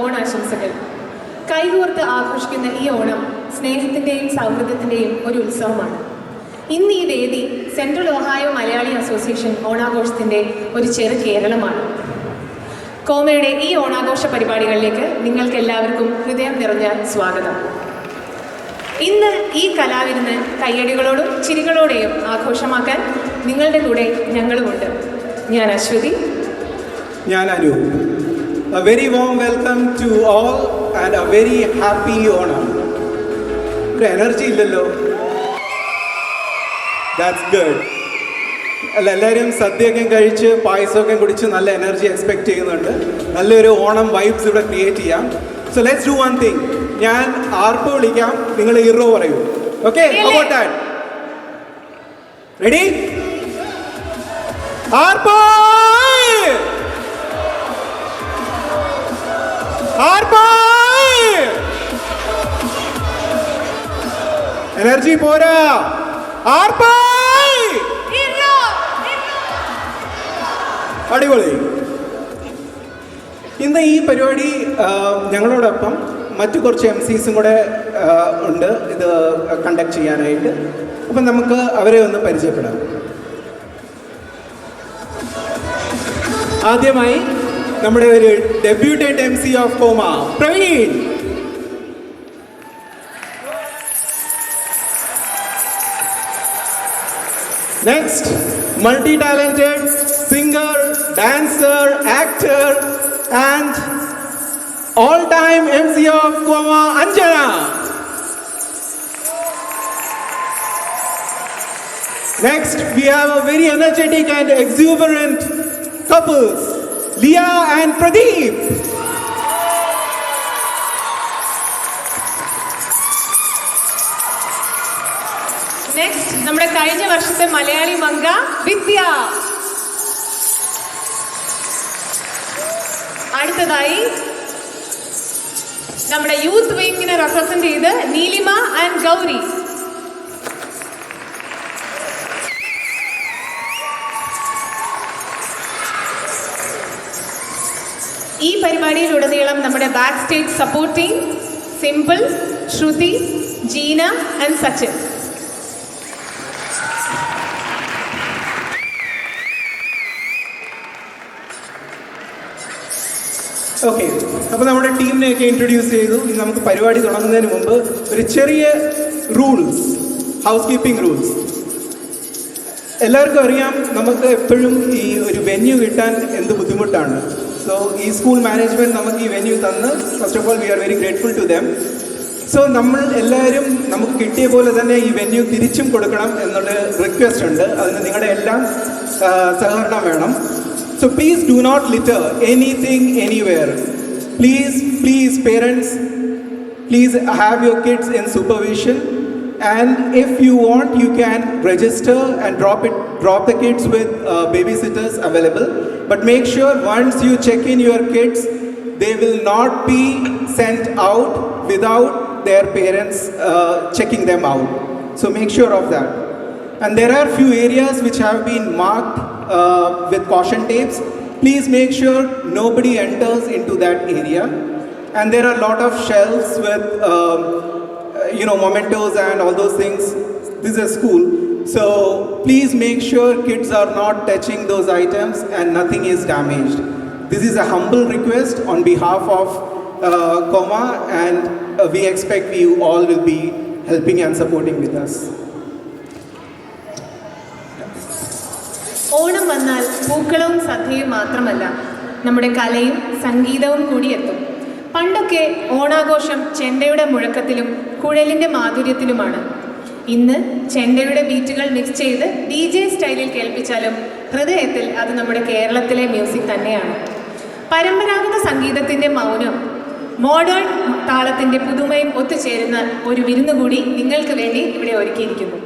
ഓണാശംസകൾ. കൈകോർത്ത് ആഘോഷിക്കുന്ന ഈ ഓണം സ്നേഹത്തിൻ്റെയും സൗഹൃദത്തിൻ്റെയും ഒരു ഉത്സവമാണ്. ഇന്ന് ഈ വേദി സെൻട്രൽ ഒഹായോ മലയാളി അസോസിയേഷൻ ഓണാഘോഷത്തിൻ്റെ ഒരു ചെറു കേരളമാണ്. കോമയുടെ ഈ ഓണാഘോഷ പരിപാടികളിലേക്ക് നിങ്ങൾക്ക് എല്ലാവർക്കും ഹൃദയം നിറഞ്ഞ സ്വാഗതം. ഇന്ന് ഈ കലാവിരുന്ന് കയ്യടികളോടും ചിരികളോടെയും ആഘോഷമാക്കാൻ നിങ്ങളുടെ കൂടെ ഞങ്ങളുമുണ്ട്. ഞാൻ അശ്വതി. ഞാൻ Anu. A very warm welcome to all and a very happy Onam. ഒരു എനർജി ഇല്ലല്ലോ. That's good. എല്ലാവരും സദ്യയൊക്കെ കഴിച്ച് പായസമൊക്കെ കുടിച്ച് നല്ല എനർജി എക്സ്പെക്ട് ചെയ്യുന്നുണ്ട്. നല്ലൊരു ഓണം വൈബ്സ് ഇവിടെ ക്രിയേറ്റ് ചെയ്യാം. So let's do one thing. ഞാൻ ആർപ്പ് വിളിക്കാം, നിങ്ങൾ ഹീറോ പറയൂ. Okay, about that. റെഡി? ആർപ്പ്! ആർപ്പ്! എനർജി പോരാ. ആർപ്പ്! അടിപൊളി. ഇന്ന് ഈ പരിപാടി ഞങ്ങളോടൊപ്പം മറ്റു കുറച്ച് MCs കൂടെ ഉണ്ട് ഇത് കണ്ടക്ട് ചെയ്യാനായിട്ട്. അപ്പം നമുക്ക് അവരെ ഒന്ന് പരിചയപ്പെടാം. ആദ്യമായി നമ്മുടെ ഒരു ഡെബ്യൂട്ടന്റ് MC of comma, Praveen. Next, multi talented singer, dancer, actor and all-time MC of Coma, Anjana. Next, we have a very energetic and exuberant couples, Leah and Pradeep. Next, നമ്മുടെ കഴിഞ്ഞ വർഷത്തെ മലയാളി മംഗ വിദ്യ. അടുത്തതായി നമ്മുടെ യൂത്ത് വിങ്ങിനെ റെപ്രസെന്റ് ചെയ്ത് നീലിമ ആൻഡ് ഗൗരി. ഈ പരിപാടിയിലുടനീളം നമ്മുടെ back stage supporting Simple, Shruti, Jeena and Sachin. Okay, അപ്പോൾ നമ്മുടെ ടീമിനെയൊക്കെ ഇൻട്രൊഡ്യൂസ് ചെയ്തു. ഇനി നമുക്ക് പരിപാടി തുടങ്ങുന്നതിന് മുമ്പ് ഒരു ചെറിയ റൂൾസ്, ഹൗസ് കീപ്പിംഗ് റൂൾസ്. എല്ലാവർക്കും അറിയാം, നമുക്ക് എപ്പോഴും ഈ ഒരു വെന്യൂ കിട്ടാൻ എന്ത് ബുദ്ധിമുട്ടാണ്. സോ ഈ സ്കൂൾ മാനേജ്മെൻറ്റ് നമുക്ക് ഈ വെന്യൂ തന്ന് first of all we are very grateful to them. So നമ്മൾ എല്ലാവരും നമുക്ക് കിട്ടിയ പോലെ തന്നെ ഈ വെന്യൂ തിരിച്ചും കൊടുക്കണം എന്നുള്ള റിക്വസ്റ്റ് ഉണ്ട്. അതിന് നിങ്ങളുടെ എല്ലാം സഹകരണം വേണം. So please do not litter anything anywhere. Please parents, please have your kids in supervision. And if you want, you can register and drop the kids with babysitters available. But make sure once you check in your kids, they will not be sent out without their parents checking them out. So make sure of that. And there are few areas which have been marked with caution tapes. Please make sure nobody enters into that area. And there are a lot of shelves with mementos and all those things. This is a school, so please make sure kids are not touching those items and nothing is damaged. This is a humble request on behalf of Coma, and we expect you all will be helping and supporting with us. Onam വന്നാൽ പൂക്കളവും സദ്യയും മാത്രമല്ല, നമ്മുടെ കലയും സംഗീതവും കൂടി എത്തും. പണ്ടൊക്കെ ഓണാഘോഷം ചെണ്ടയുടെ മുഴക്കത്തിലും കുഴലിൻ്റെ മാധുര്യത്തിലുമാണ്. ഇന്ന് ചെണ്ടയുടെ ബീറ്റുകൾ മിക്സ് ചെയ്ത് DJ സ്റ്റൈലിൽ കേൾപ്പിച്ചാലും ഹൃദയത്തിൽ അത് നമ്മുടെ കേരളത്തിലെ മ്യൂസിക് തന്നെയാണ്. പരമ്പരാഗത സംഗീതത്തിൻ്റെ മൗനം മോഡേൺ താളത്തിൻ്റെ പുതുമയും ഒത്തുചേരുന്ന ഒരു വിരുന്നുകൂടി നിങ്ങൾക്ക് വേണ്ടി ഇവിടെ ഒരുക്കിയിരിക്കുന്നു.